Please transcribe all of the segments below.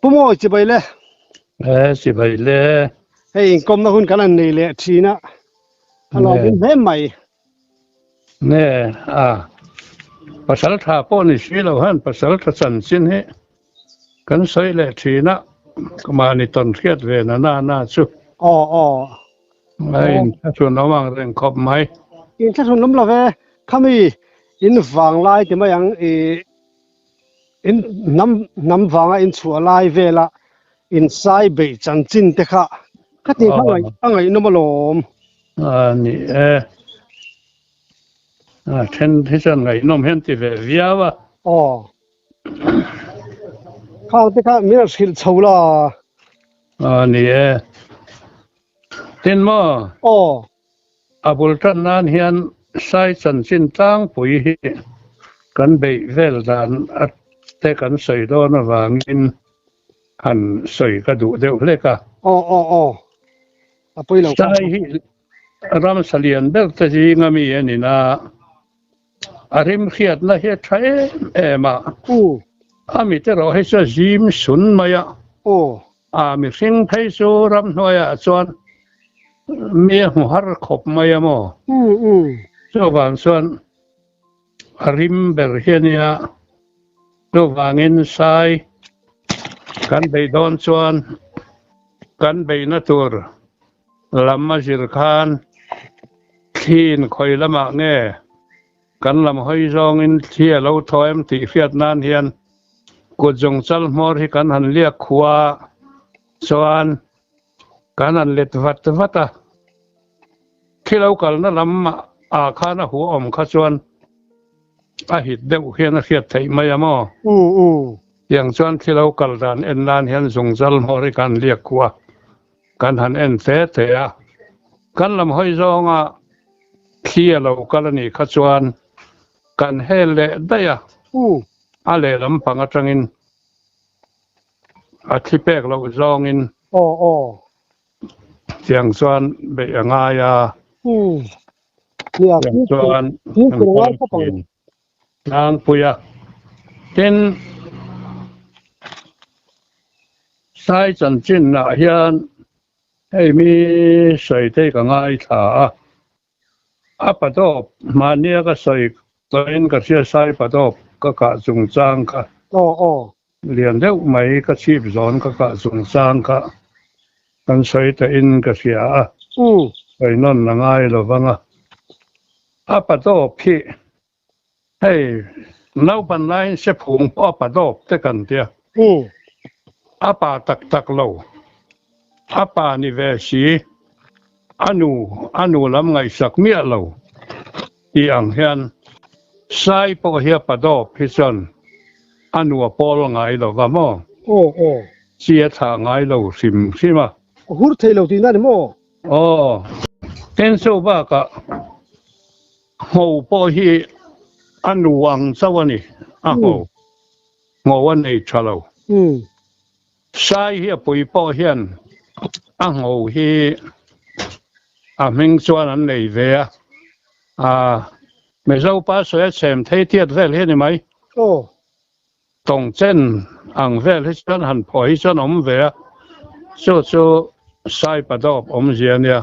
ปุโมจิไปเลยสิไปเลยให้กรมนะคุณกันนี่แหละทีนะอร่อยเป็นแม่ใหม่เนี่ยภาษาทาป้อนี่ชีเราหันภาษาทสันสินให้กันใส่แหละทีนะก็มาในตอนเทียดเวนะน่าสุอ๋อไอ้ถ้าชวนน้องเรื่องครบไหมอินถ้าชวนน้ำละเวเขามีอินฟังไล่แต่ไม่ยังอินน้ำฟังอินชัวไล่เวละอินไซเบจันจินเตค่ะคัดนี้ข้างไงน้ำมันลมนี่เช่นที่ฉันไงน้ำเห็นที่เวียวะอ๋อข้าวเตค่ะมีอะไรสิลชัวละนี่เต็นมั้งบุลตันนั้นเห็นใส่สันสินตั้งปุ๋ยกันไปเวลดานแต่กันใส่โดนวางอินอันใส่กระดูเดียวเล็กปุ๋ยเราใส่รำเสลียนเบิกตะจีงามีนี่นะอาริมเขียดนะเฮ็ดใช้มามีแต่เราให้เสียจิมสุนมาอ่ะมีสิ่งให้สูรำหน่อยส่วนมีหัวรขบมาอ่ะมั้งส่วนส่วนอาริมเบอร์เฮียนี่ตัววางอินไซกันไปโดนส่วนกันไปนัตูรลำมาจิรคานทีนคอยละมาเน่กันลำห้อยจองอินเทียเราถอยมติเฟียดนานเฮียนกุดจงจัลมอร์ที่กันหันเรียกขวาส่วนกันหันเล็ดวัดที่เรากันนั่นลำข้านะหัวอมข้าส่วนหิดเด็กเฮียนเฟียดไทยไม่ยามอย่างส่วนที่เรากันดานนานเฮียนจงจัลมอร์ที่กันเรียกขวากันหันเตะกันลำห้อยจองเที่ยเรากันนี่ข้าส่วนกันเฮเลได้อะไรลำพังจังอินที่แปกเราจองอินเสียงส่วนเบียงายเนี่ยเสียงส่วนนางปุยเช่นสายจันจินนะเฮียนให้มีใส่เทกับง่ายถาปะดอบมาเนี่ยก็ใส่ตัวเองก็เสียใส่ปะดอบก็กะจงจางค่ะเรียนเร็วไหมก็ชีพสอนก็กะจงจางค่ะกันใส่ตัวเองก็เสียไปนั่นง่ายหรือว่าไงปะดอบพี่ให้เล่าปันไลเสพงปะดอบแต่กันเดียปะตักเราปะนิเวศีอนุลำไงสักเมียเราที่อังเฮียนใส่ปะเฮียปะดอบพิจารอนุปอลไงเราว่ามั้งเสียทางไงเราสิมใช่ไหมหูเทเราที่นั่นมั้งเต็นโซบ้าก็หัวปอเฮียอนุวังสวรรค์หัววันนี้ชะเราใส่เฮียปุยปอเฮียนหัวเฮียมิงส่วนนั้นเลยเวียไม่รู้ป้าสวยเฉมเทียดเวลเห็นไหมตรงเส้นเวลที่ฉันหันพอที่ฉันเวียสู้ใส่ปะดอบเสียเนี่ย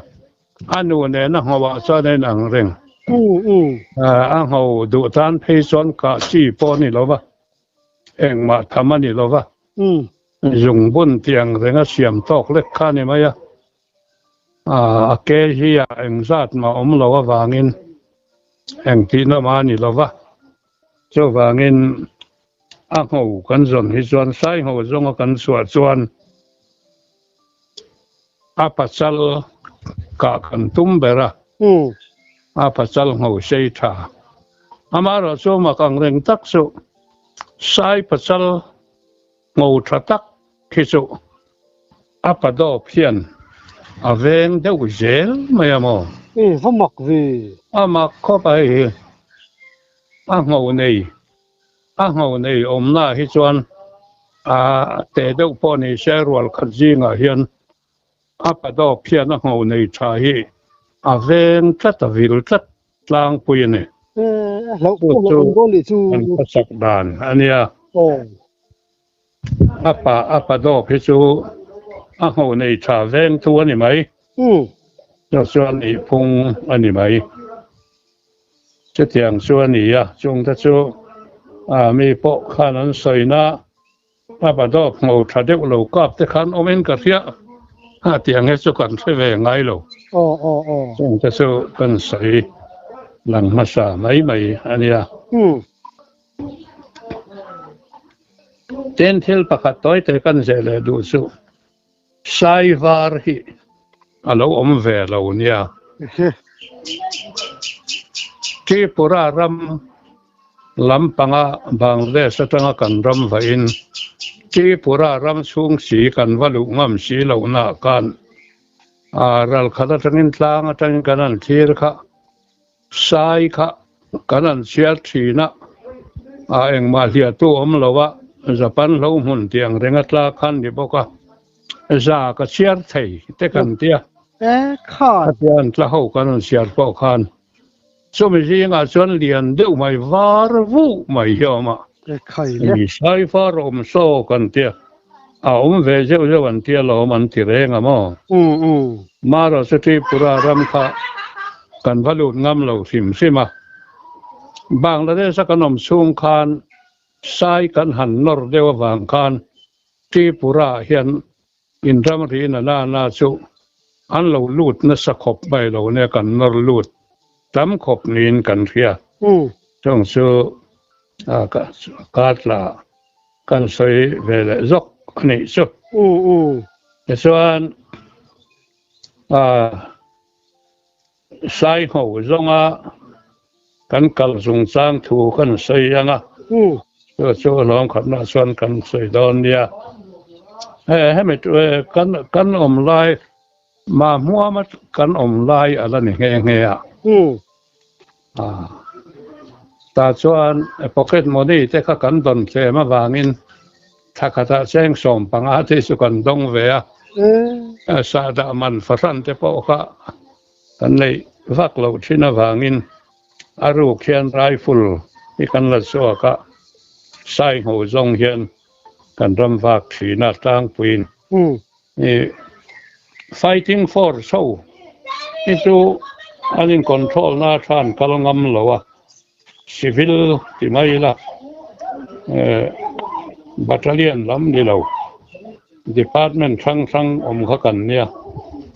นูเนี่ยนะหัวส่วนในเร่งหัวดูทานพิจารณาจีปอนี่หรอวะมาทำมันนี่หรอวะยุงบุญเตียงเรื่องเสียมตอกเล็กข้านี่ไหมเกจีสัตว์มาเราว่าวางินที่น้ำมันนี่เราว่าเจ้าวางินหัวกันส่วนที่ส่วนใส่หัวส่วนกันส่วนปัจจัลกะกันตุ้มเบระปัจจัลหัวเสียท่ามาเราส่วนมากังเร่งตักสุใส่ปัจจัลหัวทัตักที่สุปัดดอกเพียนเวงเดี๋ยวเจลไม่ยามเขาหมักวีมักเข้าไปหัวนี่หน้าที่ชวนแต่เดี๋ยวพอนี่เชื่อรัวขัดจิงเฮียนปัดดอกเพียนหัวนี่ชาฮีเวงจัดวิลจัดลางปุยนี่เราก็เลยจูมันก็สักดานอันนี้ apa do phe chu a ho nei tha veng tu ani mai cho chuan ni phung ani mai che tiang chuan ni ya chung ta chu mi po khan an soina apa do ngo tha deuh lo kap te khan omen ka ria tiang he chu kan se ve ngai lo chung ta chu kan soi lang ma sa mai ania ten thil pakhat toy te kan zele du chu sai var hi alo om ve lo nia Tripura ram lampanga Bangladesh atanga kan ram vain Tripura ram chung si kan walu ngam si lo na kan ral khala tangin tlang atang kanan thir kha sai kha kanan sial thina eng ma hlia tu om lowa Japan lo mun tiang rengatla khan ni boka za ka siar thei te kan tia kha tian tla ho kan siar po khan so mi jinga chuan lian deuh mai var vu mai hiama khai ni sai far om so kan tia om ve je wan tia lo man ti renga mo ma ro seti pura ram kha kan valu ngam lo sim sima Bangladesh kanom chung khan sai kan han nor dewa wang khan Tripura hian in ram ri na chu an lo lut na sakhop bai lo ne kan nor lut tam khop nin kan ria chung chu ka tla kan soi vele zok nei chu chuan sai ho zonga kan kal zung chang thu kan soi anga chu long khat na chuan kan soi don nia he kan om lai ma muamat kan om lai ala ni nge a ta chuan pocket money te kha kan don che ma wangin thakata cheng som panga te su kan dong ve a sa da man faran te po kha kan nei vak lo thina wangin aru khian rifle i kan la so ka sai ho zong hian kan ram vak thina tang puin fighting for so itu anin control na than kalangam lowa civil timaila battalion lam ni lo department sang om kha kan nia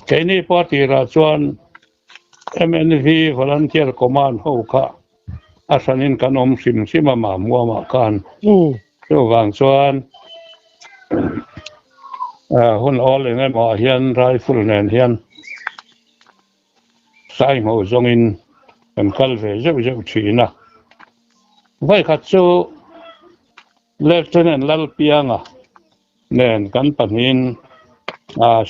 keini party ra chuan MNV volunteer command ho kha asanin kanom sima ma muama kan so wang chuan hun all in ma hian rifle nen hian sai mo zongin kan kalve zeu thina vai khat chu lieutenant lalpianga nen kan panin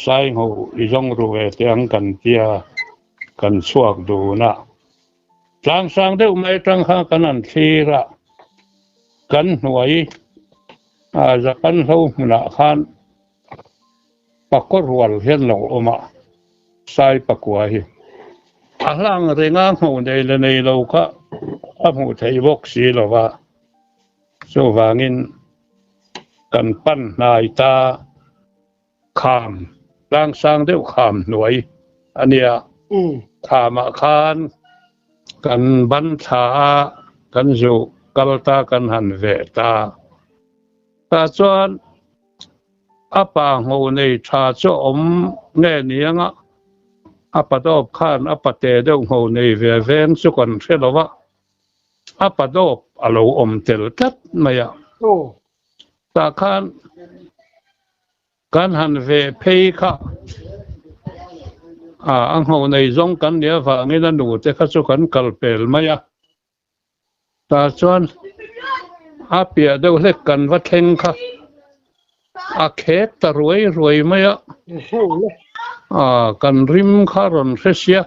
sai ho izong ruwe tiang kan tia kan suak du na tlang sang deuh mai tang kha kanan thira kan hnuai Japan ho na khan pakor wal hian lo oma sai pakwa hi ahlang renga ho nei le nei lo kha amu thei bok si lo wa so wangin kan pan nai ta kham tlang sang deuh kham hnuai ania khama khan kan ban tha kan zu kalta kan han ve ta chuan apa ngo nei tha cho om nge nianga apa dop khan apa te deuh ngo nei ve veng chu kan hrelowa apa dop alo om tel tat maya ta khan kan han ve phei kha ang ho nei zong kan nia wa ngena nu te kha chu kan kalpel maya ta chuan apia deuh hlek kan va thleng kha khek ta ruai maya kan rim kha ron hresia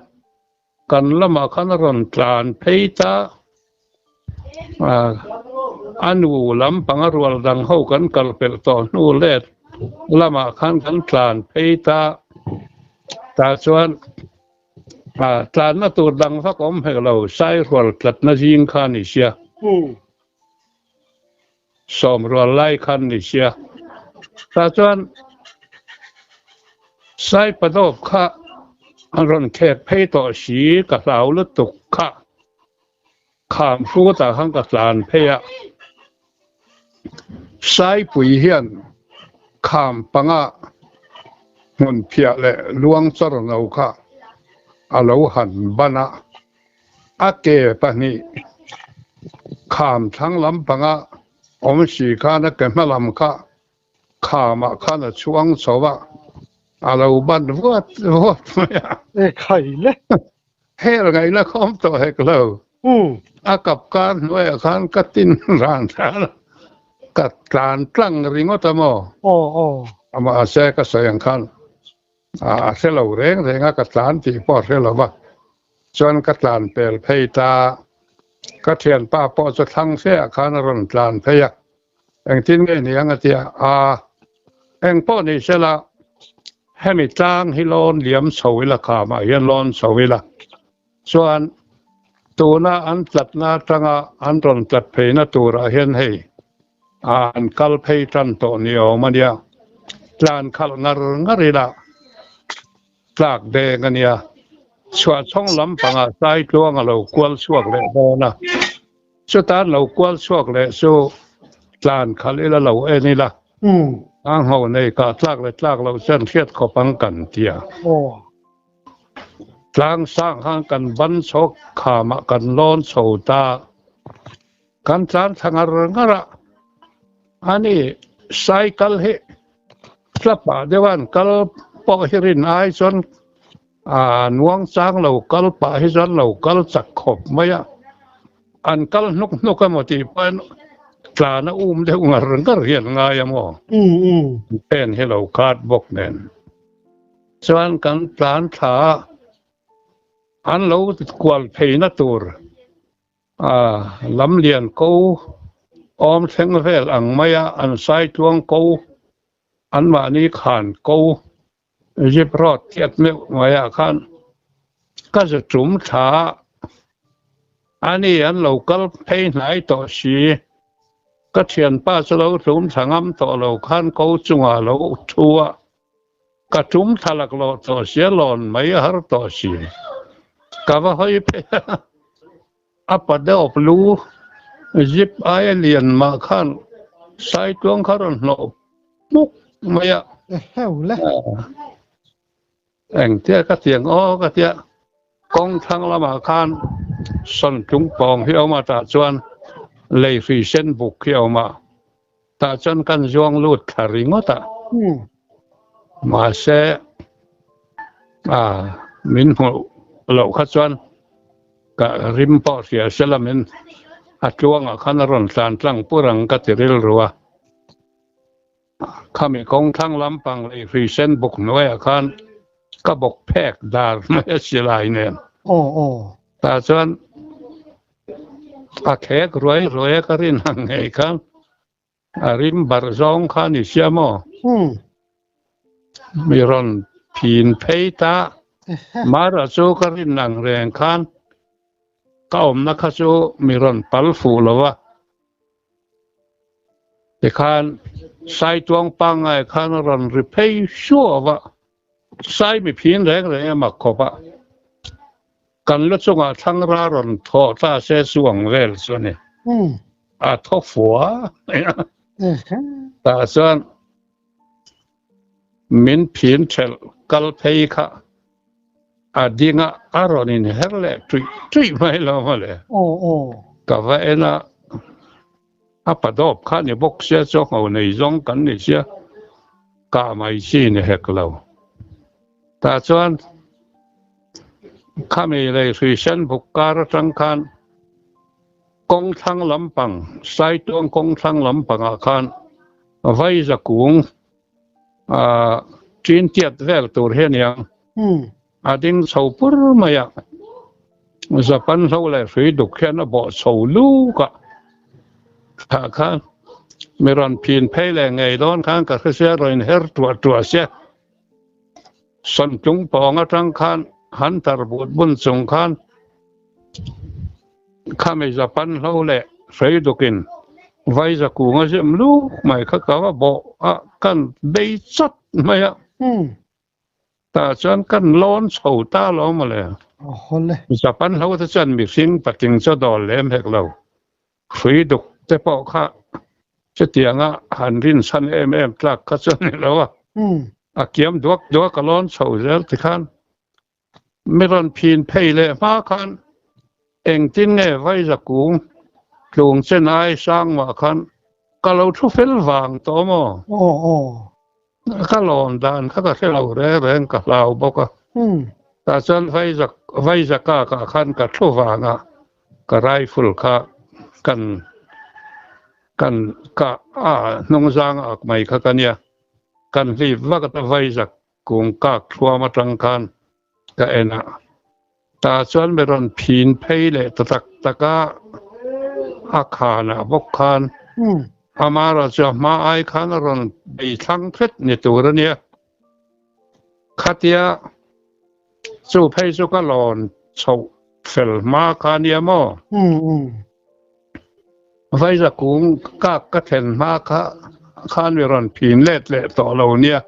kan lama khan ron tlan pheita anu lam pangarwal dang ho kan kalpel to nu let lama khan kan tlan pheita ta chuan tlan na tur dang fa kom helo sai rol tlat na jing khan ni sia som rol lai khan ni sia ตาจวนไซปะดอบค่ะอันรอนแขกเพต่อสีกะสาวลุตุกค่ะขามฟูตาหังกะสานเพยไซปุยเฮียนขามปังะหุนเพียและลวงสรนาวค่ะอาลาวหันบานะอาเกปะนี่ขามทั้งลำปังะอมสีข้านะเกมะลำค่ะขามะข้านะช่วงสวะอาลาวบันวัดไม่ไข่เลยเฮ้ยไงนะคอมต่อให้กล่าวอากับการด้วยอาการกัดตินร้านท่านกัดการตั้งริงอตมออามาเสกเสียงขันเสลาเร่งเร่งกัดการที่พอเสลาบ้าจนกัดการเปลเพยตากัดเทียนป้าพอจะทั้งเสียขันรอนการเพยเองทิ้งเงี้ยงเตียเองพ่อนี่เสละให้มีจ้างให้ลอนเหลี่ยมสวิละขามาเย็นลอนสวิละส่วนตัวน่าอันจัดน่าจังอันรอนจัดเพยน่าตัวระเห็นให้อันคัลเพยจันโตนิโอมันเดียจานคัลงรีละจากเดงันเนี่ยส่วนช่องลำปังสายตัวเรากวลช่วงเลยโดนะสุดท้ายเรากวลช่วงเลยสู้จานคัลละเรานี่ละอ้างเขาในกาจากเลยจากเราเส้นเทียดขปังกันเทียจางสร้างห้างกันบันชกขามกันล้นโสตากันจานทางงระอันนี้ไซคัลเฮสลับป่าเดวันคัลปอกหิรินไอจนนวงจางเราคัลป่าหิจนเราคัลจักขบไม่อันคัลนกกันหมดที่เป็นกลานะเดี๋ยวก็เรียนง่ายมั้งเป็นให้เราคาดบกเน่นส่วนกันปลานขาอันเรากวลเพยนัตัวลำเลียนกูออมเสงเวลอังไม่อันไซทวงกูอันมานี้ขานกูยิบรอดเทียดไม่ไม่ขันก็จะจุ่มขาอันนี้อันเราก็เพยไหนต่อสีก็เทียนป้าจะเราจุ่มสังต่อเราขันกูจังเราทัวก็จุ่มทะลักเราต่อเสียหลอนไม่หาต่อสีก็ว่าให้เพอัปเดอบลูยิบไอเลียนมาขันใส่ตัวขรนหลบมุกไม่เฮ้ยเลยเอ็งเทียก็เสียงก็เทียกองทางละมาขันส่วนจุงปองที่เอามาตาจวนเลยฟรีเส้นบุกที่เอามาตาจนกันจวงลูดขาริงตามาเสมินหัวเหล่าขจวนกับริมปอเสียเสลมินอัจวงขันรอนสานตั้งปุรังกัติริลรัวข้ามีกองทั้งลำปังเลยฟรีเส้นบุกน้อยขันก็บกแพกดาร์ไม่เสียลายเนี่ยแต่ส่วนแขกรวยก็รินหังไงครับริมบาร์ซองขันอิเชียมมีรอนพีนเพยตามาราโจก็รินนังแรงขันก็อมนักโจมีรอนปัลฟูลวะแต่ขันใส่ตวงปังไงขันรอนริเพย์ชัววะใส่ไม่พีนแรงเลยมาขบะกันลุจงทั้งรารอนทอตาเสสวงเวลส่วนนี้ทอฝัวแต่ส่วนมินพีนเชลกัลเพย์ค่ะดิ่งอารอนินเฮร์เล่ทุยไม่ละมาเลยก็ว่าเอ็นะปะดอบข้านี่บกเสียจงเอาในจงกันนี่เสียก็ไม่ชี้นี่เฮกเราแต่ส่วนข้ามีเลยฟรีเซนบุกการจังคันกองทางลำปังใส่ตัวกองทางลำปังอาคารไว้จะกุงจีนเทียดเวลตัวเฮียนยังดิ่งเสาปุรมาอยากจะปันเสาเลยฟรีดุกแค่นั้นบ่เสาลูกะถ้าข้าไม่รอนพีนเพลแรงไงร้อนข้างกับเสียรอยเฮร์ตัวเสียสันจุงปองจังคันหันตรบุตรบุญสงคันข้าไม่จะปันเสาเลยฟรีดุกิน ไว้จะกูงะจิมลูกไม่เขาก็ว่าบ่กันได้จัดมาอ่ะแต่ฉันกันร้อนเฉาตาเรามาเลยจะปันเราจะจันมีสิ่งปฏิงจะดอลเลมให้เราคุยดุแต่พอค่ะจะเตียงหันรินสันตลักก็จันนี่แล้วเกี่ยมดวกก็ร้อนเฉาเยอะที่คันไม่ร้อนพีนเพยเลยมาคันเองทิ้งไงไว้จะกูลงเส้นไอ้สร้างมาคันก็เราทุเฟลวางตัวมั้งก็ลองดันก็แค่เราแรงกับเราบอกว่าแต่ฉันไว้จะก้ากับคันกับทุวางก็ไรฟุลค่ะกันก็นงจางออกใหม่ค่ะกันเนี่ยกันรีบว่าก็ไว้จะกงกักทัวมาตรังกันก็เอ็นะแต่ฉันไม่รอนพีนเพยเลยตะก้าอาคารบกคานมาเราจะมาไอคานรอนไปทั้งเพชรในตัวเนี่ยขัดยาสู้เพยสู้ก็หลอนโฉเฟลมาคานเนี่ยมั้งไว้จะกุ้งก็เห็นมาคานวิรอนพีนเละต่อเราเนี่ย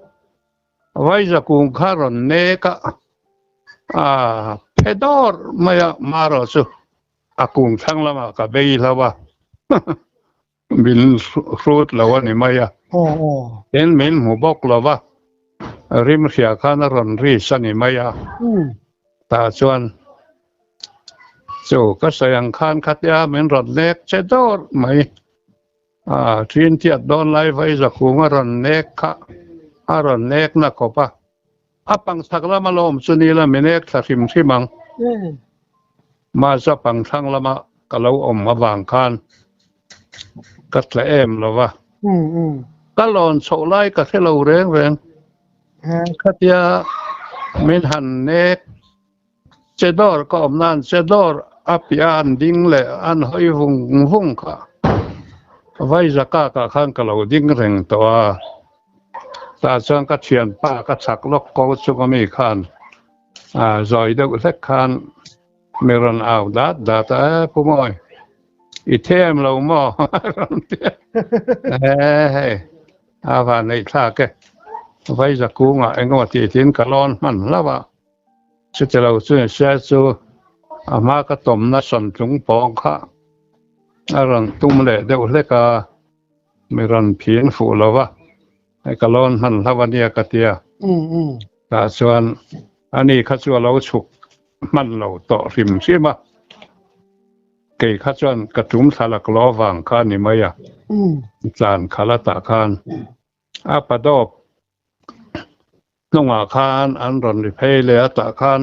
ไว้จะกุ้งคารอนเนกเพดอร์มาเราสู้กุ้งทั้งละมากับเบยแล้วว่าบินรูดแล้วว่านี่ไม่เห็นเหม็นหูบอกแล้วว่าริมเสียข้านรอนรีสันนี่ไม่ตาชวนจู่ก็เสียงข้านขัดยาเหม็นรอนเล็กเจดอร์ไม่ทีนเทียดโดนไล่ไว้จะกูมารอนเล็กค่ะรอนเล็กนักก็ปะปังสักละมาลมสุนีละเมเนกสักทิมที่มังมาจะปังทั้งละมาก็เรามาบางข้านก็แหลมแล้วว่าก็หลอนโฉไล่ก็ให้เราแรงขัดยาไม่หันเนกเจดอร์ก็อมนานเจดอร์อับยานดิ้งเลยอันหอยหุ่งค่ะไว้จะก้ากับข้างก็เราดิ้งแรงตัวตาช่างก็เชียนป้าก็สักลกก็ชุกมีข้านจอยเด็กเล็กข้านไม่รันเอาดาตาผู้มอยอีเทมเราหม้อผ่านในท่าแกไว้จะกูงเองก็ตีทิ้งกะร้อนมันแล้วว่าชุดเราช่วยเสียจูมาก็ต้มน้ำส้มถุงปองค่ะรันตุ้มเละเดี๋ยวเล็กไม่รันเพียนฝูแล้วว่าไอ้กะร้อนมันแล้ววันนี้กะเตียแต่ส่วนอันนี้ข้าชัวเราฉุกมันเราต่อริมใช่ไหมเกี่ยข้าชวนกระตุ้มสลักล้อวางข้านี่ไม่จานคาลตาคานปะดอบลงอาคารอันรอนริเพยเลยตาคาน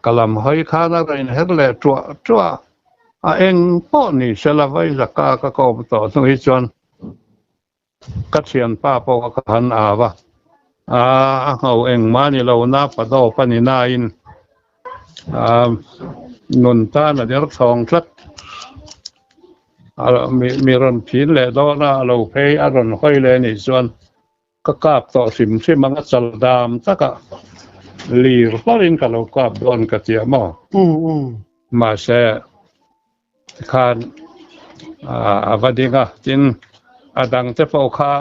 กะลำหอยคานอะไรนี่เฮ็ดเลยจั่วเองป้อนี่เสละไว้สักกาก็กอบต่อตรงนี้จนกัดเสียนป้าปอกหันว่าเอาเองมานี่เราหน้าปะดอบปนินาอินนนตาเดี๋ยวทองสักมีรอนผีนแหละแล้วนะเราเพยรอนห้อยเลยนี่ส่วนก็กราบต่อสิมที่มังสลดามสักลีร์พลินกับเรากราบโดนกระเทียมมาแช่คานวันนี้ก็จินดังเจ้าพ่อข้า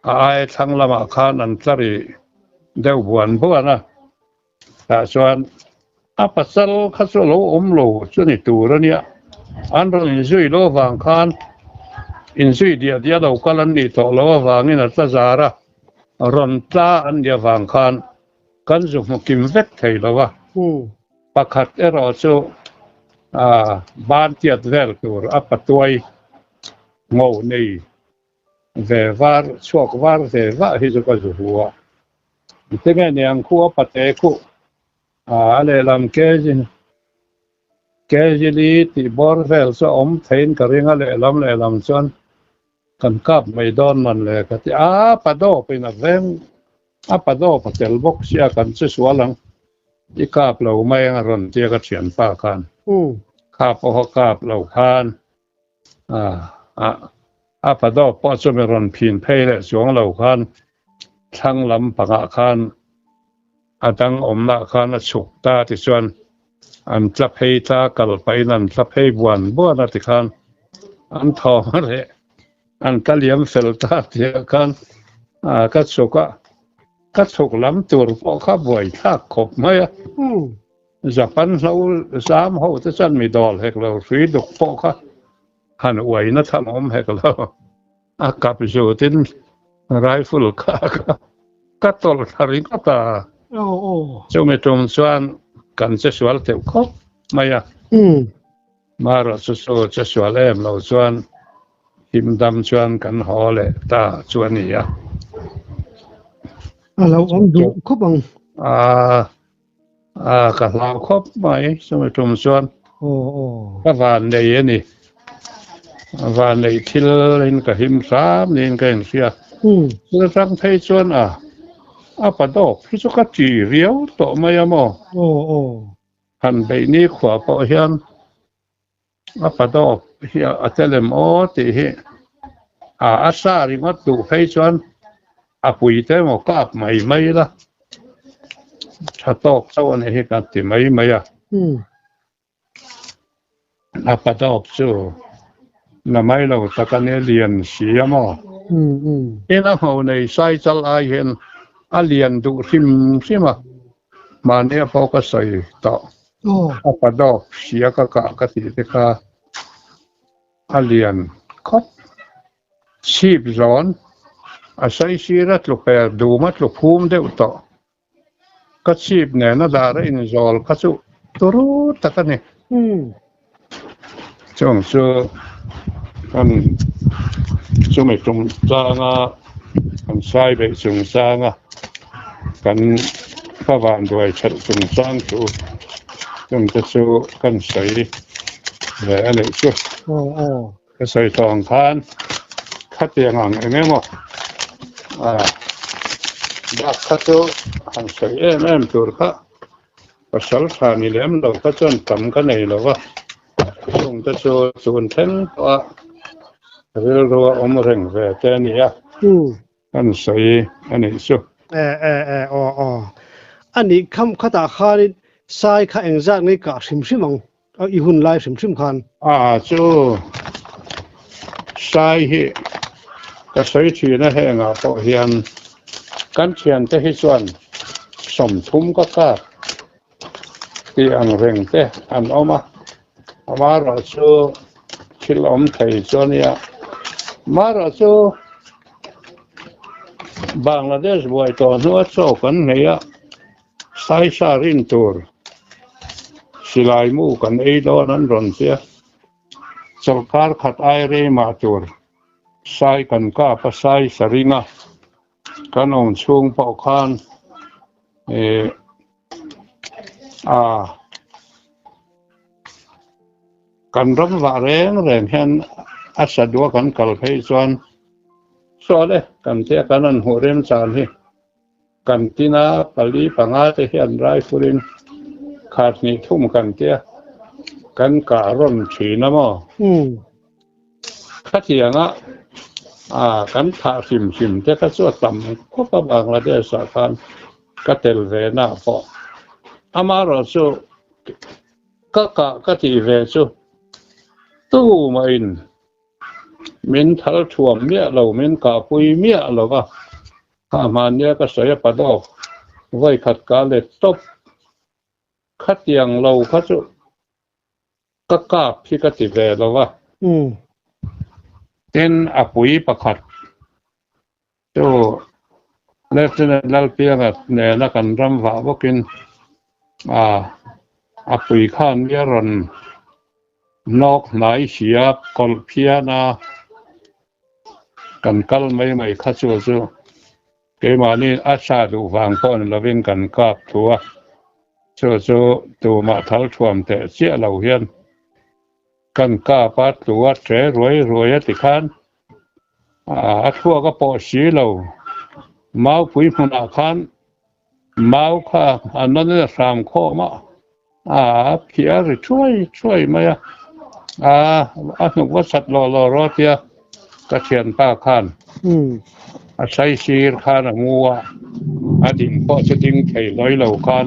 ไอ้ทั้งละมาคานันทรีเดวบวนพวกนะแต่ส่วนปัสสาวะข้าสู้เราโลส่วนในตัวเนี่ยอันเราอินซุยโลวางคานอินซุยเดียเราก็ลันนี่ต่อโลวางนี่นะตาจาระรอนตาอันเดียววางคานกันจุกมุกิมเวทไทยแล้ววะประคัดเราสู้บ้านเทียดเวลตัวปัตตวยงอนี่เววาร์ช่วงวาร์เววาฮิจุก็จะหัวที่แม่เนี่ยคู่ปัตเตคู่อะไรลำเกจิลีที่บอร์เวลส์อมเทนกระเรียงอะไรลำส่วนกันกับไม่โดนมันเลยก็ที่ปัดโดเป็นอะไรปัดโดปัดเจลบกเสียกันสวยๆหลังที่กับเราไม่รันเจียกเฉียนป้ากันกับพอกับเราคานปัดโดพอจะไม่รันพินเพลเลยสวงเราคานทั้งลำปักคานตั้งอมละคานฉุกตาที่ส่วนอันจะเพยตากลไปนั่นจะเพยบวนบัวนาติคาน อันทอมาเลยอันกะเหลี่ยมเฟลตาเทียกันกัดสุกลำตัวพอข้าบ่อยท่าขบไหมจะปันเรา3เฮาจะจันมีดอลให้เราสีดกพอข้าหันอวยนะทำอมให้เรากับอยู่ที่ไรฟิลก็ตลทาริก็ตาจะไม่ตรงส่วนกันจะสวลเต็มครบไม่มาเราจะสวลเราส่วนหิมดำส่วนกันหอเลยตาส่วนนี้เราดูครบบังก็เราครบไหมจะไม่ตรงส่วนก็วันในนี่วันในที่เล่นกับหิม3นี่ก็เสียแล้วทั้งไทยส่วนปะดอกพิสุกจีเรียวโตมายามหันไปนี่ขวาปอเฮียนปะดอกเฮียเตเลมติอาซาริมัดดูไทยส่วนปุยเตมกาบไม่ละถ้าตอกเจ้าในเหตุการณ์ที่ไม่ปะดอกจู่นำไม่เราตะกันเรียนเสียมั้งเราในไซจัลไอเห็นเรียนดูทิมใช่ไหมมาเนี่ยพอก็ใส่ต่อปะดอกเสียกะติเด็กเรียนครบชีพร้อนใช้ชีรัตลุเปรดูมัดลุภูมิเดียวต่อก็ชีพเนี่ยน่าดารินจอลก็สุตุรุตะกันเนี่ยช่วงกันช่วงไม่ตรงจางกันใช้ไปตรงจางกันข้าวานด้วยชัดตรงจางตัวจงจะสู้กันใส่แหล่อะไรช่วยก็ใส่ทองคานคัดเตียงอะไรเนี่ยมั้งดักคัดตัวหันใส่ตัวข้าภาษาสามีเลี้ยมเราก็จนทำกันในเราว่าจงจะสู้ส่วนเท่นว่าเรื่องรัวอมเร่งเวทนี่อันใส่อันนี้สู้อันนี้คำตาคานี่ใส่ข้าเองจากนี่กะชิมมังอีหุ่นลายชิมคันจู่ใส่ก็ใส่ทีนะแห้งพอเฮียนกันเชียนแต่ให้ส่วนสมทุมก็ที่อันเร่งแต่อันเอามาเราจู่ชิลอมไทยส่วนนี้มาเราจู่บางลาเดชบวยตอนนู้นโซกันเนี่ยไซซารินตัวสิลายมูกันดอนั้นรอนเสียสกาขัดไอเรมาตัวไซกันก้าปไซสริงะกันองช่วงปอคานกันรำว่าแรงเห็นอัศดัวกันกัลเพยส่วนเลยกันเทียกันนั้นหัวเรียนสารที่กันที่น่าปลีปังอาเทียนไรฟุรินขาดนี่ทุ่มกันเทียกันการ่นฉีน้ำข้าเทียงกันท่าชิมเทียก็สวดต่ำก็บางละเดชสารก็เตลเวน่าพออามาเราสู้ก็ที่เวสู้ตู้มาอินมินทัลถ่วมเนี่ยเรามินกาปุยเมียเราก็ข้ามาเนี่ยก็ใส่ปะดอกไว้ขัดกาเล็ดตบขัดอย่างเราขัดก็กาบพิกติเวเราว่าเต้นอปุยประขัดโจเล็กๆนั่นเพียงเนี่ยนักการรำว่าพวกกินอปุยข้านเมียรันนอกไหนเสียกอลเพียนากันกัลไม่คัดสู้เกมานี่อาชาดูฟังพ่อเราเป็นกันกาบตัวสู้ตัวมาทัลท่วมแต่เสียเราเห็นกันกาปัดตัวเฉยรวยติขันทั่วก็ปอสีเราเมาปุยพนาขันเมาค่ะอันนั้นเนี่ย3ข้อมาเพียรช่วยไหมอันนึกว่าสัตว์รอเทียกระเทียนป้าขันใช้ชีรขันงัวดิ่งพอจะดิ่งไข่ลอยเหล่าขัน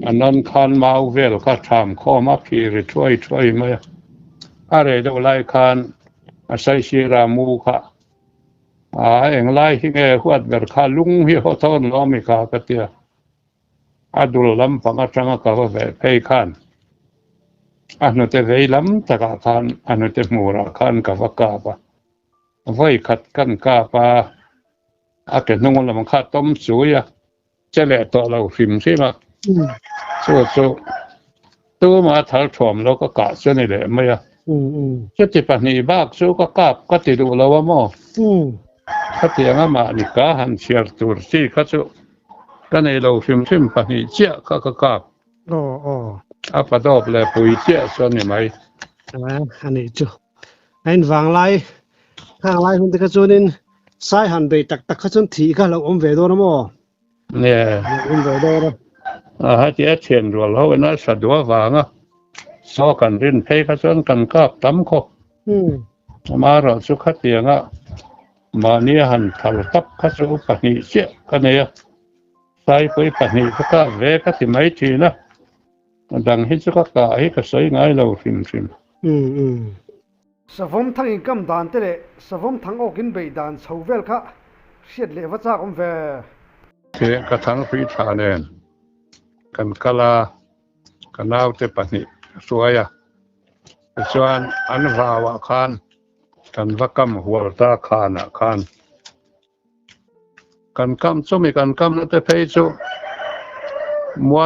อันนั้นขันเมาเวลก็3ข้อมาเพียรช่วยไหม are do lai khan asai sira mu kha eng lai hi nge huat ber kha lung hi ho thon lo mi kha ka tia adul lam panga tanga ka ve phei khan anu te vei lam taka khan anu te mura khan ka vaka pa voi khat kan ka pa ke nong lam kha tom suya chele to lo phim sima so tu ma thal thom lo ka ka se ni le ma ya che ti pa ni bak su ka kap ka ti du lo wa mo ka ti nga ma ni ka han chiar tur si ka chu ka nei lo phim pa ni chia ka kap apa dop le pui chia so ni maiอันนี้จูไอ้วางไล่ข้างไล่หุ่นตะกะจูนินสายหันไปตักขะจุนถีก็เราอมเวโดนะมอเนี่ยอมเวโดนะฮะที่เทียนรัวเราเนาะสะดวกวางอ่ะซอกันรินเพขะจุนกันกาบตำคมาเราสุขเตียงอ่ะมาเนี่ยหันทะตับขะจุปะนี่เสียกันเนี่ยสายไปปะนี่ก็เวก็สิไม่ทีนะดังฮิจุกะให้ก็สวยงามเราฟิมสะฟมทั้งกำดานเตเลสะฟมทั้งอกินเบดานเฉาเวลค่ะเสียดเลวจากอมเวเทกะทั้งฟรีชาเนนกันกะลากันนาวเตปะนี่สวยอ่ะส่วนอันวาวะคานกันวะกำหัวตาคานอ่ะคานกันกำซุมีกันกำแล้วเตเพยซุมั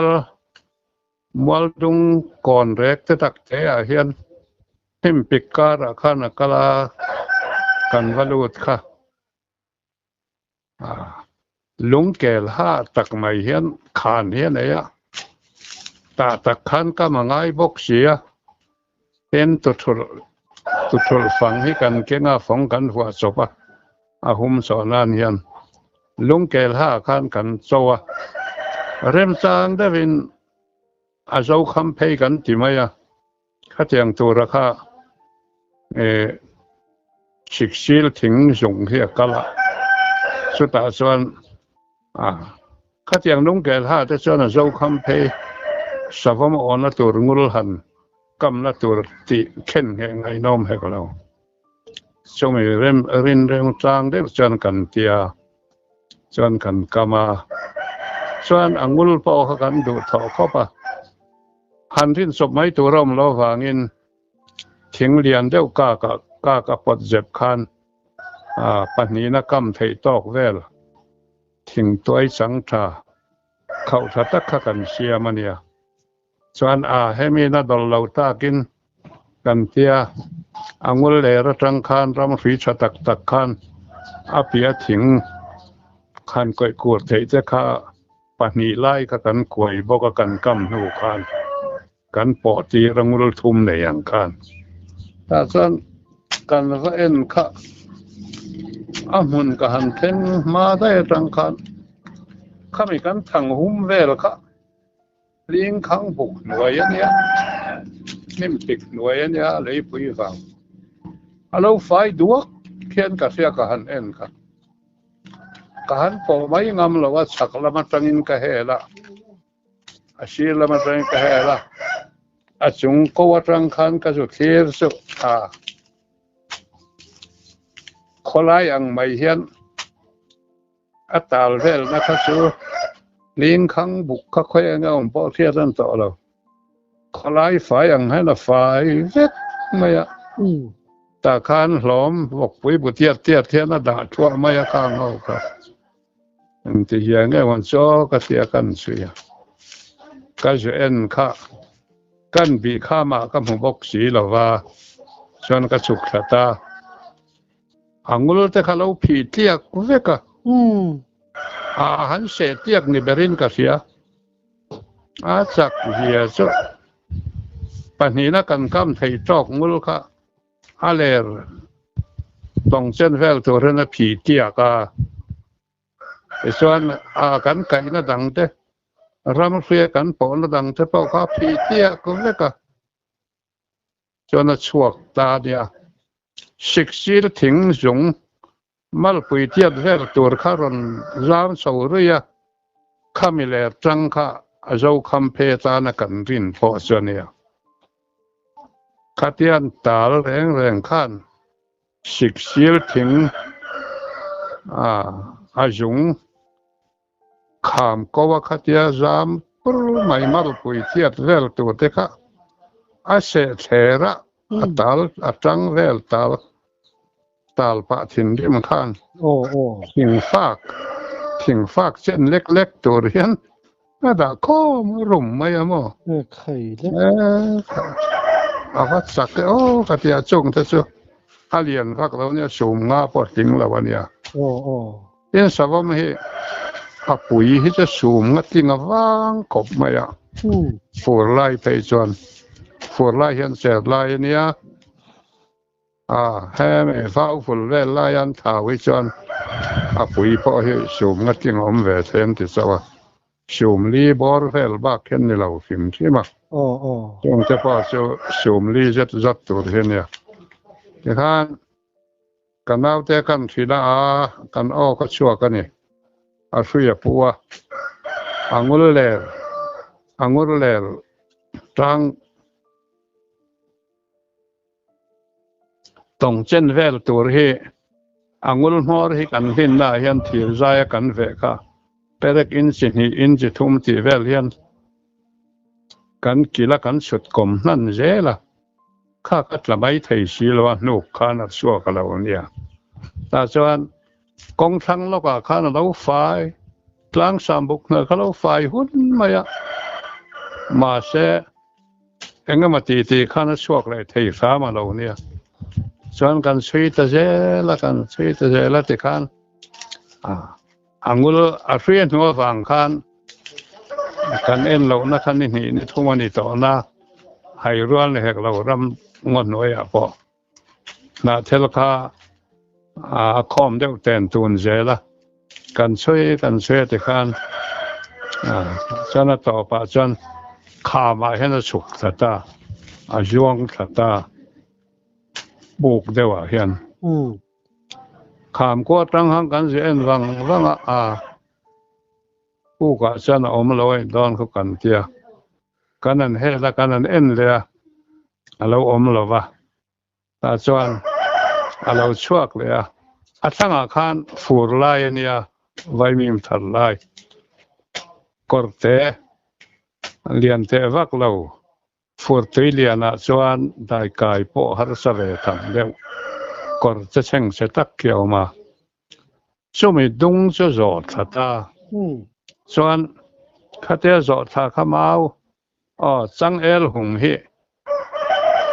วดุงก่อนแรกจะตักเตะเฮียนหิมปิกการะข้านกะลากันวลุดค่ะลุงแก่ห้าตักไม่เฮียนขานเฮียนไอ้ยะตักขันก็มาง่ายบกเสียเป็นตุทุลฟังให้กันเก่งฟังกันหัวศพหุมสอนานเฮียนลุงแก่ห้าขันกันโซเริ่มสร้างได้เป็นอาเจ้าคำเพยกันที่ไม่ข้าเจียงตัวราคาชิกชิลถึงส่งที่กะละสุดท้ายส่วนข้าเจียงนุ่งแก่ท่าแต่ส่วนอาเจ้าคำเพยสภาพอ่อนละตัวงูหันกำละตัวติเข็นแห่งไอ้น้อมให้กับเราช่วงนี้เริ่มจางได้ส่วนกันเตียส่วนกันกามาส่วนอังุลพอกันดูถอเข้าไปหันทิ้นศพไม้ตัวร่มเราวางินทิ้งเลียนเดียวกากปดเจ็บคันปัจนี้นักกำไทยตอกเวลทิ้งตัวไอ้สังชาเขาทัดตักกันเชียมันเนี่ยส่วนให้มีนัดดอลเราตากินกันเตียอังุลเลระจังคันรำฝีชะตักคันเปียทิ้งคันก่อยกวดไทยจะข้าปัจนี้ไล่กันก่อยบอกกันกำหูคันกันปอตีรังรุทุมในอย่างกันถ้าส่วนกันว่าเอ็นค่ะมุนกันเทนมาได้จังคันข้ามีกันทั้งหุ่มเวลค่ะเลี้ยงขังบุกหน่วยนี้นิ่มปิกหน่วยนี้เลยปุยฟังเราไฟดวกเขียนกับเสียกันเอ็นค่ะกันพอไม่งำเราว่าสักละมาจังอินกะเฮละอาชีละมาจังอินกะเฮละจุงก็ว่าจังคันก็จะเทียสุคนละอย่างไม่เห็นตาเวลนะครับสูเลี้ยงขังบุกข้าค่อยเงาพอเทียนต่อเราคนละฝ่ายอย่างให้ละฝ่ายเล็กไม่ตาคันหลอมบอกปุยบุเทียเทียนด่าทั่วไม่ข้างเขาครับที่อย่างนี้วันโซ่ก็เทียกันเสียก็จะเอ็นค่ะกันบีข้ามากับหัวบกสีเราว่าชวนกระสุกตาอังุลแต่เขาเราผีเตียกเวกหันเสียเตียกนี่เบรินกับเสียจากเฮียจุปัญหานักการกำไทยจอกงูลค่ะอะไรต้องเส้นแววตัวนั้นผีเตียกส่วนกันไก่น่ะดังเด้รำเสียกันปอนดังเฉพาะข้าผีเตี้ยก็ไม่ก็จนชวกตาเนี่ยสิกซีรถึงสงมัลปุยเทียดเวรตัวข้ารอนรามสาวเรียข้ามิเลจังข้าเจ้าคำเพตานกันรินพอส่วนเนี่ย ขัดยันตาแรงขันสิกซีลถึงอายุงขามก็ว่าขัดยาจามปรุไม่มาลปุยเทียดเวลตัวเด็กอาเสเทระตาลจังเวลตาลปะถินดิมขันถิงฟากเช่นเล็กๆตัวเรียนน่าด่าข้อมรุ่มไม่อะโมไข่เลยเอาวัดสักโอ้ขัดยาจงเถอะ alien fak lo nya sum nga po ting la wania in savam he apui hi cha sum nga ting awang kop ma ya for lai pe chon for lai hian se lai nia he me fau ful ve lai an tha wi chon apui po hi sum nga ting om ve them ti sawa sum li bor vel ba ken ni lo fim chi ma tong te pa so sum li zat tur he nia kan kanau te kan thina kan o ka chua ka ni a hruia puwa angul ler tang tong chen vel tur hi angul mor hi kan hin na hian thir zai kan ve ka perek in chi ni in chi thum ti vel hian kan kila kan chut kom nan zelaข้าก็จะไม่ไทยชีลว่านุกข้านัดชั่วกับเราเนี่ยแต่ส่วนกองทัพเราก็ข้านัดเราฝ่ายกลางสามบุกเนี่ยข้าเราฝ่ายหุ่นมาเสียเองก็มาตีข้านัดชั่วเลยไทยฟ้ามาเราเนี่ยส่วนกันช่วยตะเจละกันช่วยตะเจละติขันอังกุลอาเซียนหัวฝั่งขันกันเอ็นเรานะขันนี่ทุ่มนี่ต่อหน้าให้ร้อนเลยเรารำงอนน้อยพอนาเทลคาคอมเดียวแต่ตูนเจละกันช่วยติขันจนต่อไปจนขามาเห็นสุขสัตตาจวงสัตตาบุกเดียวเห็นขามก็ตั้งหังกันเสียนวังผู้ก่อจนอมลอยดอนเขากันเตียกันนั้นเฮละกันนั้นเอ็นเลยเราอมลวะแต่จวนเราช่วยเลยทั้งอาคารฟูร์ไลเนี่ยไว้มีมทัลไลกอร์เตเลียนเตวักเราฟูร์ตีเลียนะจวนได้กายโปหาสเวทันเดียวกอร์จะเชิงเสตักเกี่ยวมาช่วยดุงจะจอดทัตาจวนข้าเตจอดทักขมาวจังเอลหงเฮ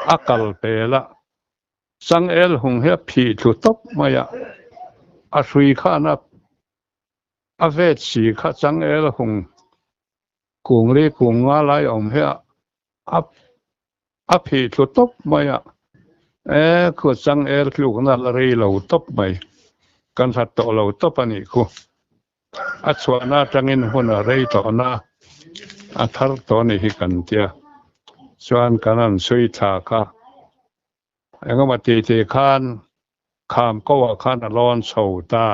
อักลเปละจังเอลหงเฮผีทุตบมายะอาสุยข้านับอาเวชีข้าจังเอลหงกุงรีกุงอะไรอมเฮอาผีทุตบมายะคือจังเอลลูกนั่นรีเหล่าตบไม่กันสัตว์โตเหล่าตบอันนี้คืออัศวนาจังอินหุ่นอะไรต่อหน้าอัฐร์ตอนนี้กันเตียส่วนกันนั้นช่วยทาค่ะเองก็มาตีข้านขามก็ว่าข้านร้อนโศตา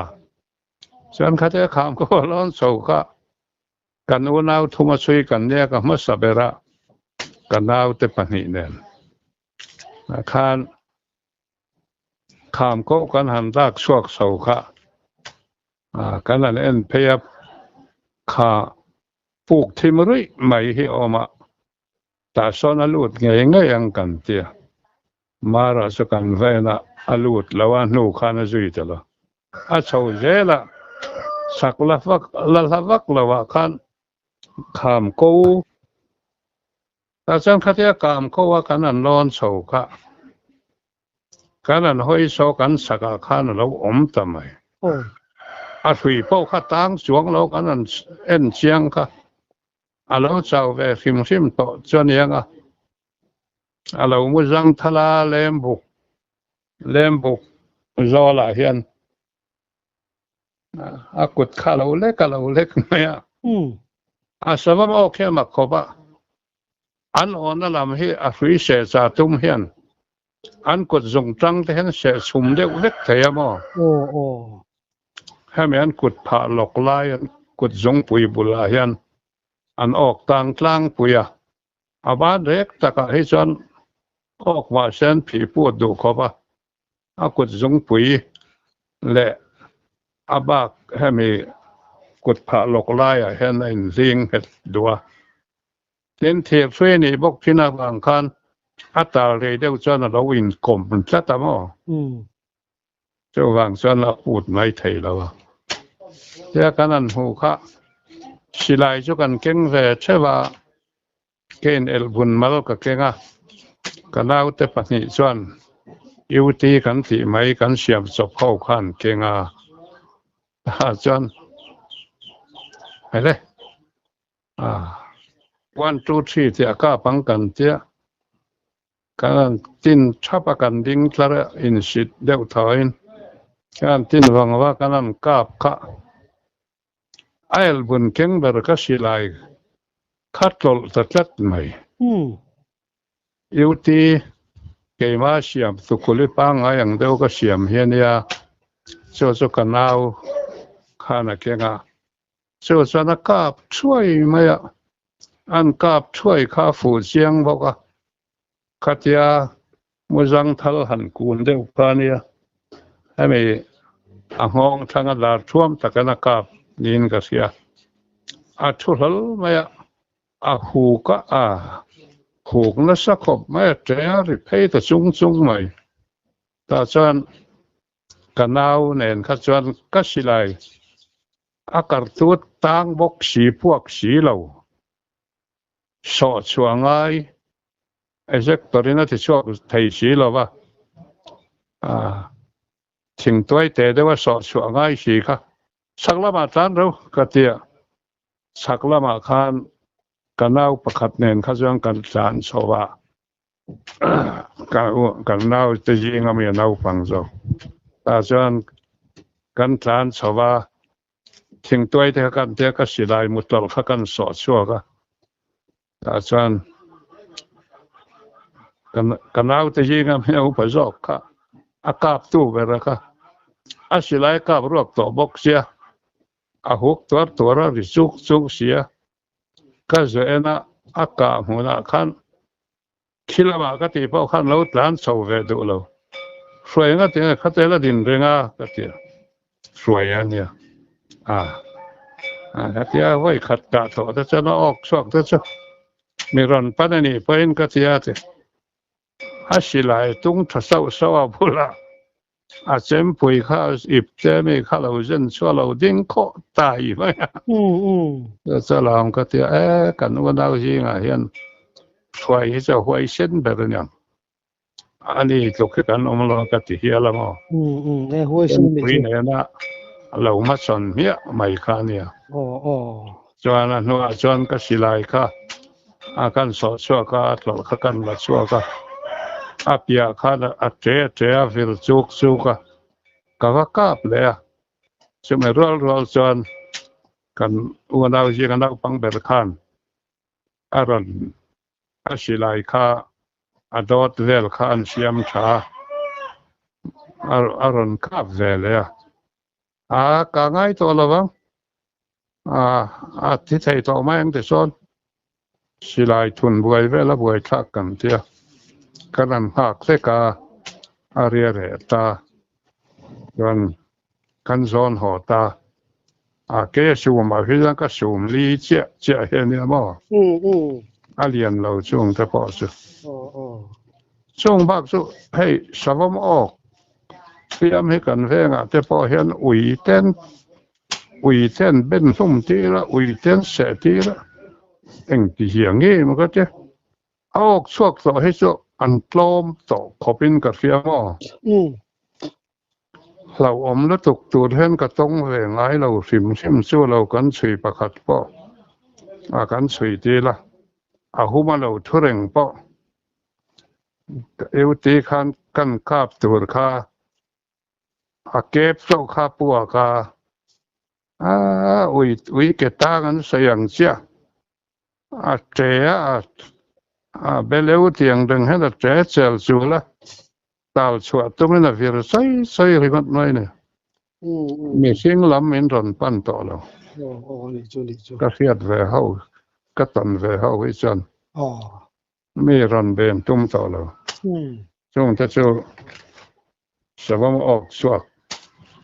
ส่วนข้าเจ้าขามก็ว่าร้อนโศค่ะกันอุณาวทุมาช่วยกันเนี่ยก็มาสับเบระกันนาวเตปนิเนี่ยข้านขามก็กันหันรักช่วงโศค่ะกันนั้นเอ็นพยาข้าปลูกที่มรุ่ยไม่ให้ออกมาแต่สอนอลูดไงยังกันเตียมาราสกันเวนะอลูดแล้วว่านูขานจุยตละชาวเจละสักละฟักละว่าขันขามกูแต่ฉันขัดแย้งขามกูว่ากันนั้นร้อนโศกะกันนั้นห้อยโศกันสักขันเราอมทำไมถุยพวกข้าตั้งสวงเรากันนั้นเอ็นเชียงค่ะเราเจ้าเวฟิมโตจนยังเรามุจังทลาเล่มบุกรอละเฮียนกุดข้าเราเล็กไหมสมมติโอเคมาขบอันอ่อนนั่นลำให้ถุยเสียจาตุ้มเฮียนอันกุดจงจังที่เห็นเสียสุ่มเล็กเทียมให้แม่นกุดผ่าหลอกลายกุดจงปุยบุลาเฮียนอันออกต่างปุยบ้านเล็กตะกะให้จน ออกมาเส้นผีปวดดูเขาปะอากุดจงปุ๋ยและอาบักให้มีกุดผ่าหลกลายให้ในซิงเห็ดดัวเส้นเทียบช่วยนี่บอกที่นักลังคันอัตราเรเดียวจนเราวินกลมมันจะตามอ่ะเจ้าวางจนเราพูดไม่ไทยแล้วเจ้ากันนั้นหูค่ะสิไลจุกันเก่งเวเชื่อว่าเกณฑ์เอลบุญมาแล้วก็เก่งอ่ะกันเอาแต่ปนิจวนอยู่ที่กันที่ไม่กันเสียบศพเข้าขันเก่งอ่ะจวนไปเลย1 2 3ที่ก้าปังกันเจ้ากันตินชับกันดิ้งทะเลอินสิดเดวทอยน์กันตินวังว่ากันกาบค่ะไอ้บุญเก่งเบอร์ก็สิไลคัดโลตัดลัดไหมอยู่ที่เกี่ยมาเสียมสุขุลิปังอย่างเดียวก็เสียมเฮียนี่โซโซกันเอาข้านักเก่งอ่ะโซโซนักกาบช่วยไหมอันกาบช่วยข้าฝูเสียงบอกว่าขัดยามุจังทัลหันกูนเดียวพานี่ให้มีห้องทางดาท่วมตะกันกาบนินก็เสียทุลไม่หูก็หูกนัสกบไม่เจอริเพย์แต่จุงไม่แต่จวนกันเอาเนินขัดจวนก็สิไลอากาศตัวตั้งบกสีพวกสีเหล่าสอดช่วงไงไอ้เจ้าตัวนี้น่าจะชอบไทยสีเหล่าว่าถึงตัวแต่ได้ว่าสอดช่วงไงสีค่ะสักละมาจานเราก็เตียสักละมาคานกันเอาประคัดเนินขัดจวนกันจานโซว่ากันเอาจะยิงมีเอาฟังโซแต่จวนกันจานโซว่าถึงตัวแต่กันเตียก็สิได้มุตลข้ากันสอดช่วงก็แต่จวนกันเอาแต่ยิงมีเอาไปจอกค่ะอากาศตู้ไปแล้วค่ะสิไลกาบรวบต่อบกเสียหุกตัวเราดิจุกเสียก็จะน่ะอากาศหัวหน้าขันคิดละมาก็ตีพอขันเราหลานสาวเวดูเราสวยงั้นที่ขัดเจริญดินเรื่องก็ตีสวยอันเนี้ยที่ไว้ขัดกาตัวแต่จะน่าออกสอกแต่จะมีรันปันนี่พอเห็นก็ที่สิไลตุ้งทัศสาวบุละเจมปุยข้าอิบเจไม่ข้าเราเจนชัวเราดิ้งโคตายไหมจะลองก็ที่กันวันดาวจริงเห็นช่วยจะหวยเส้นแบบนี้อันนี้ลูกกันอมรก็ที่เฮียละมั้งหวยเส้นปุยเนี่ยนะเรามาสอนเมียไม่ข้าเนี่ยจวนนั้นว่าจวนก็สิไลค่ะกันสอชัวก็หลอกกันมาชัวก็เปียข้าเจฟิลจุกก็กาบเลยจะไม่รัวจนกันวันดาวจีกันดาวปังเบลขันอารอนสิไลข้าดอดเวลข้าเสียมชาอารอนกาบเวลเลยก็ง่ายตัวละบ้างที่ไทยตัวไม่ยังแต่ส่วนสิไลทุนบวยเวลบวยทักกันเทียกันหักเสกเรียเรตากันซอนหอตาเกยสูมมาพี่ยังก็สูมลีเจเห็นเนี่ยมั้งเรียนเราช่วงแต่พอสุช่วงบักสุให้สวมออกเตรียมให้กันเพ่งแต่พอเห็นอุ่ยเต้นเป็นสุ่มทีละอุ่ยเต้นเสทีละเอ็งที่เหียงงี้มันก็จะออกช่วงต่อให้ช่วงอันปลอมต่อขอเป็นกับเฟียมเราอมแล้วตกตัวเห็นกระต้องเวงไงเราสิมสู้เรากันสุยประคัดป้อกันสุยดีละหุมาเราทุเรงป้อตีขันกันคาบตัวข้าเก็บโซ่ข้าปัวข้าอุ้ยเกต้ากันเสียงเสียเจ้เบลล์ที่ยังดึงให้เราเจอจูละตาชัวตรงนั้นวิร์ใส่ริบันน้อยเนี่ยมีสิ่งล้ำอินทร์ปั้นต่อเราก็เสียดเวหาก็ตันเวหาวิจันมีรันเบนตุ้มต่อเรา ช่วงจะจู่สวมออกสวก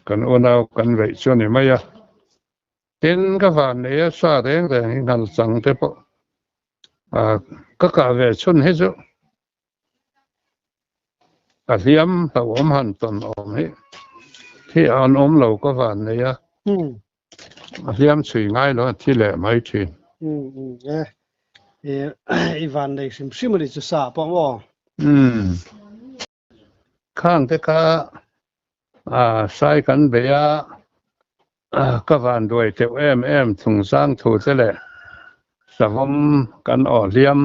กันโอนเอากันไว้ช่วงนี้ไม่อะเต็นก็ฝันเนี่ยสาแดงแต่นั่นสังเทปก็กะเวชนให้จู่อาเทียมตะวมหันตนอมให้ที่อ่อนอมเราก็ฝันเนี่ยอาเทียมสวยง่ายแล้วที่แหละไม่ทีอีวันเด็กซิมเลยจะสาปองว่าข้างแต่ก็ใส่กันเบียก็ฝันด้วยเจ้าแอมถุงสร้างถูเสแหละสวมกันอ่อเลียม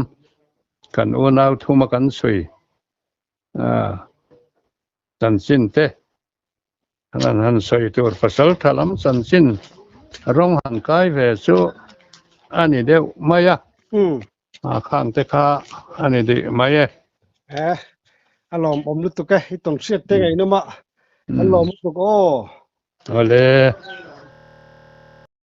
กันโอนเอาทุ่มกันสวยสันสินเตนั้นสวยตัวภาษาทลำสันสินร้องหันกายเวสุอันนี้เดียวไม่ยะข้างแต่ข้าอันนี้ดีไม่ยะอารมณ์อมลุตุกะให้ต้องเสียดได้ไงนะมะอารมณ์ตุกโอ้เอาเลย